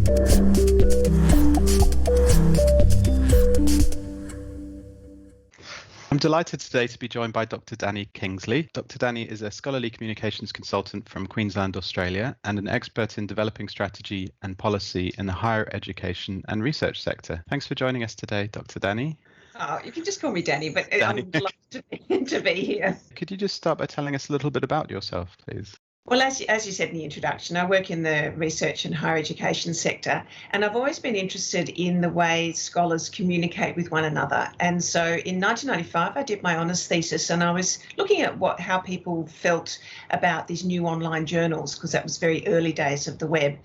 I'm delighted today to be joined by Dr. Danny Kingsley. Dr. Danny is a scholarly communications consultant from Queensland, Australia, and an expert in developing strategy and policy in the higher education and research sector. Thanks for joining us today, Dr. Danny. Oh, you can just call me Danny, but Danny. I'm delighted to be here. Could you just start by telling us a little bit about yourself, please? Well, as you said in the introduction, I work in the research and higher education sector, and I've always been interested in the way scholars communicate with one another. And so in 1995, I did my honours thesis, and I was looking at how people felt about these new online journals, because that was very early days of the web.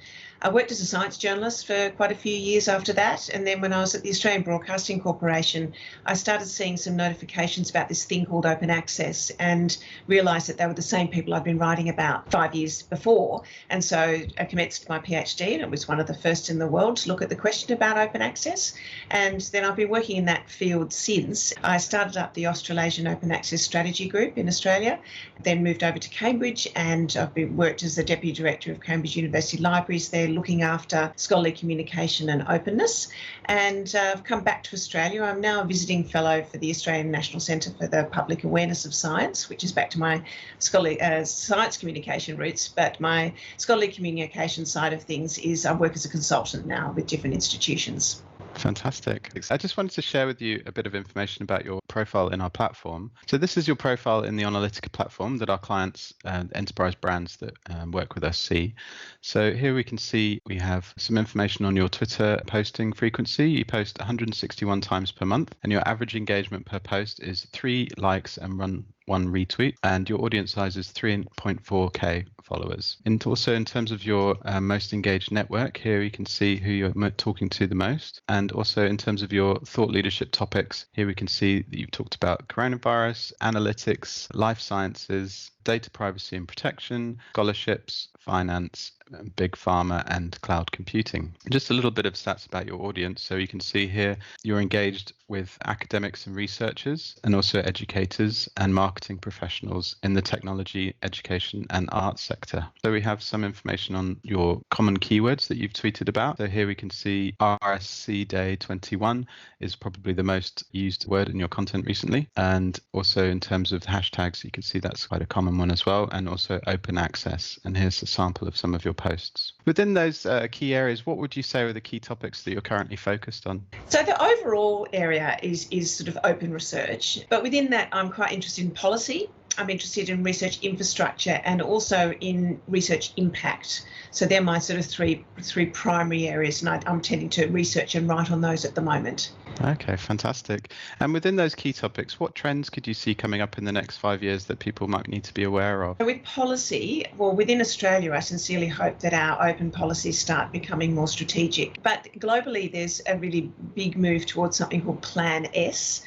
I worked as a science journalist for quite a few years after that, and then when I was at the Australian Broadcasting Corporation, I started seeing some notifications about this thing called open access and realised that they were the same people I'd been writing about 5 years before. And so I commenced my PhD, and it was one of the first in the world to look at the question about open access. And then I've been working in that field since. I started up the Australasian Open Access Strategy Group in Australia, then moved over to Cambridge, and I've worked as the Deputy Director of Cambridge University Libraries there, looking after scholarly communication and openness. And I've come back to Australia. I'm now a visiting fellow for the Australian National Centre for the Public Awareness of Science, which is back to my scholarly science communication roots. But my scholarly communication side of things is I work as a consultant now with different institutions. Fantastic. I just wanted to share with you a bit of information about your profile in our platform. So this is your profile in the Analytica platform that our clients and enterprise brands that work with us see. So here we can see we have some information on your Twitter posting frequency. You post 161 times per month, and your average engagement per post is 3 likes and one retweet, and your audience size is 3.4k followers. And also in terms of your most engaged network, here you can see who you're talking to the most. And also in terms of your thought leadership topics, here we can see that you've talked about coronavirus, analytics, life sciences, data privacy and protection, scholarships, finance, big pharma, and cloud computing. Just a little bit of stats about your audience. So you can see here you're engaged with academics and researchers, and also educators and marketing professionals in the technology, education, and arts sector. So we have some information on your common keywords that you've tweeted about. So here we can see RSC Day 21 is probably the most used word in your content recently. And also in terms of hashtags, you can see that's quite a common one as well, and also open access. And here's a sample of some of your posts. Within those key areas, what would you say are the key topics that you're currently focused on? So the overall area is sort of open research, but within that I'm quite interested in policy. I'm interested in research infrastructure and also in research impact. So they're my sort of three primary areas, and I'm tending to research and write on those at the moment. Okay, fantastic. And within those key topics, what trends could you see coming up in the next 5 years that people might need to be aware of? With policy, well, within Australia, I sincerely hope that our open policies start becoming more strategic. But globally, there's a really big move towards something called Plan S,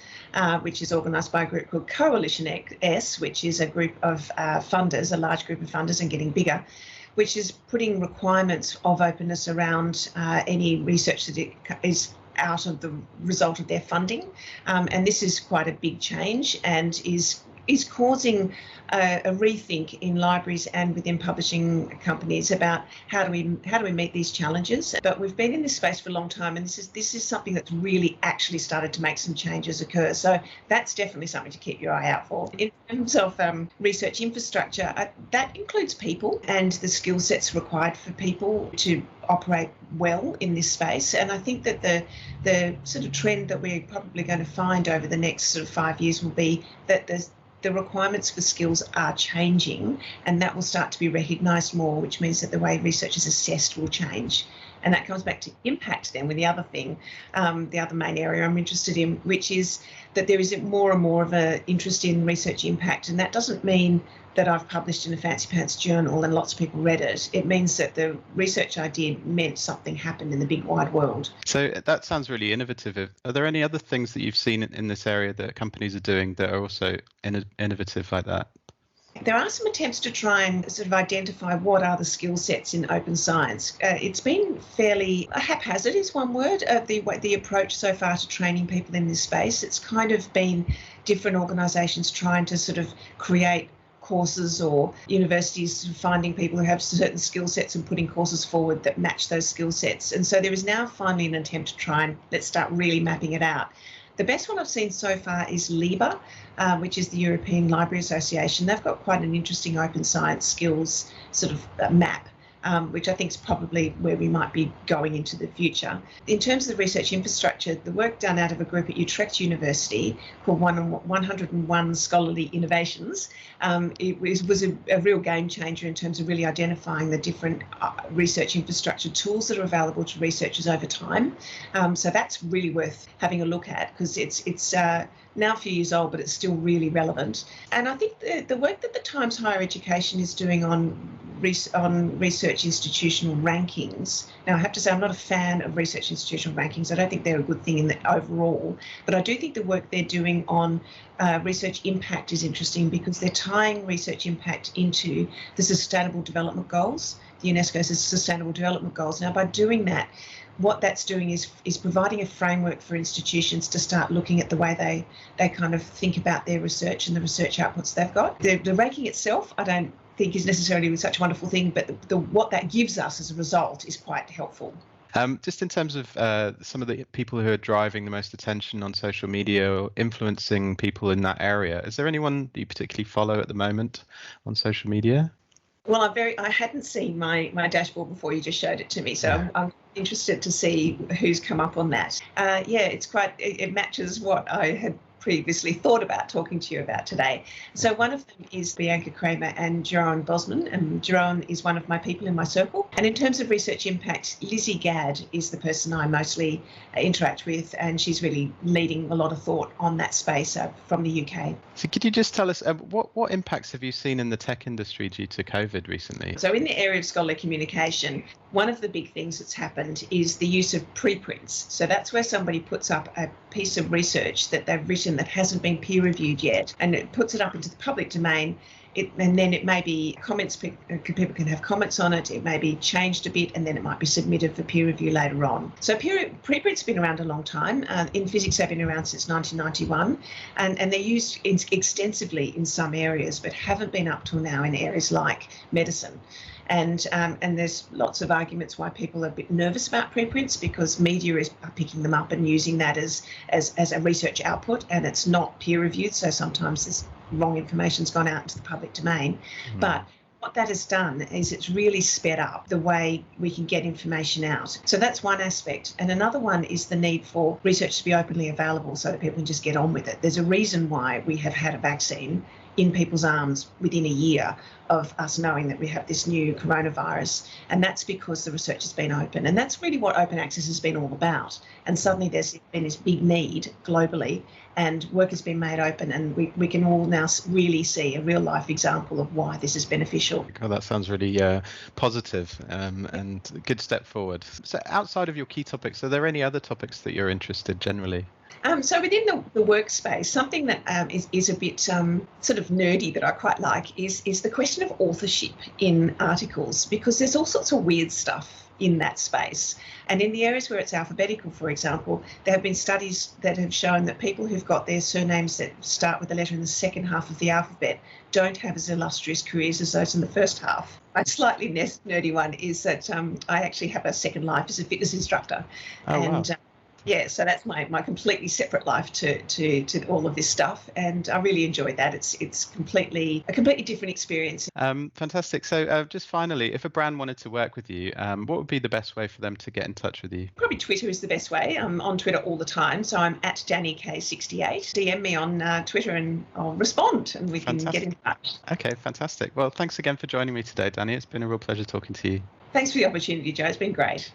which is organised by a group called Coalition S, which is a group of funders, a large group of funders and getting bigger, which is putting requirements of openness around any research that is out of the result of their funding. And this is quite a big change and is causing a rethink in libraries and within publishing companies about how do we meet these challenges. But we've been in this space for a long time, and this is something that's really actually started to make some changes occur. So that's definitely something to keep your eye out for. In terms of research infrastructure, that includes people and the skill sets required for people to operate well in this space. And I think that the sort of trend that we're probably going to find over the next sort of 5 years will be that the requirements for skills are changing, and that will start to be recognised more, which means that the way research is assessed will change. And that comes back to impact then with the other thing, the other main area I'm interested in, which is that there is more and more of an interest in research impact. And that doesn't mean that I've published in a fancy pants journal and lots of people read it. It means that the research I did meant something happened in the big wide world. So that sounds really innovative. Are there any other things that you've seen in this area that companies are doing that are also innovative like that? There are some attempts to try and sort of identify what are the skill sets in open science. It's been fairly haphazard is one word, the approach so far to training people in this space. It's kind of been different organisations trying to sort of create courses, or universities finding people who have certain skill sets and putting courses forward that match those skill sets. And so there is now finally an attempt to try and let's start really mapping it out. The best one I've seen so far is LIBA, which is the European Library Association. They've got quite an interesting open science skills sort of map, which I think is probably where we might be going into the future. In terms of the research infrastructure, the work done out of a group at Utrecht University called 101 Scholarly Innovations, it was a real game changer in terms of really identifying the different research infrastructure tools that are available to researchers over time. So that's really worth having a look at, because it's now a few years old, but it's still really relevant. And I think the work that the Times Higher Education is doing on research institutional rankings. Now, I have to say I'm not a fan of research institutional rankings. I don't think they're a good thing in the overall, but I do think the work they're doing on research impact is interesting, because they're tying research impact into the Sustainable Development Goals, the UNESCO's Sustainable Development Goals. Now, by doing that, what that's doing is providing a framework for institutions to start looking at the way they kind of think about their research and the research outputs they've got. The ranking itself, I don't think is necessarily such a wonderful thing, but what that gives us as a result is quite helpful. Just in terms of some of the people who are driving the most attention on social media or influencing people in that area, is there anyone that you particularly follow at the moment on social media? Well, I hadn't seen my dashboard before you just showed it to me, so I'm interested to see who's come up on that. It matches what I had previously thought about talking to you about today. So one of them is Bianca Kramer and Jeroen Bosman, and Jeroen is one of my people in my circle. And in terms of research impact, Lizzie Gadd is the person I mostly interact with, and she's really leading a lot of thought on that space from the UK. So could you just tell us what impacts have you seen in the tech industry due to COVID recently? So in the area of scholarly communication, one of the big things that's happened is the use of preprints. So that's where somebody puts up a piece of research that they've written that hasn't been peer reviewed yet, and it puts it up into the public domain. And then it may be comments, people can have comments on it, it may be changed a bit, and then it might be submitted for peer review later on. So preprints have been around a long time. In physics, they've been around since 1991, and they're used extensively in some areas, but haven't been up till now in areas like medicine. And there's lots of arguments why people are a bit nervous about preprints, because media are picking them up and using that as a research output, and it's not peer reviewed. So sometimes this wrong information's gone out into the public domain. Mm-hmm. But what that has done is it's really sped up the way we can get information out. So that's one aspect. And another one is the need for research to be openly available so that people can just get on with it. There's a reason why we have had a vaccine in people's arms within a year of us knowing that we have this new coronavirus, and that's because the research has been open, and that's really what open access has been all about. And suddenly there's been this big need globally, and work has been made open, and we can all now really see a real life example of why this is beneficial. Oh, that sounds really positive and a good step forward. So outside of your key topics, are there any other topics that you're interested generally? So within the workspace, something that is a bit sort of nerdy that I quite like is the question of authorship in articles, because there's all sorts of weird stuff in that space. And in the areas where it's alphabetical, for example, there have been studies that have shown that people who've got their surnames that start with a letter in the second half of the alphabet don't have as illustrious careers as those in the first half. A slightly nerdy one is that I actually have a second life as a fitness instructor. Wow. Yeah, so that's my completely separate life to all of this stuff, and I really enjoyed that. It's a completely different experience. Fantastic. So just finally, if a brand wanted to work with you, what would be the best way for them to get in touch with you? Probably Twitter is the best way. I'm on Twitter all the time, so I'm at DannyK68. DM me on Twitter and I'll respond, and we can get in touch. Okay, fantastic. Well, thanks again for joining me today, Danny. It's been a real pleasure talking to you. Thanks for the opportunity, Joe. It's been great.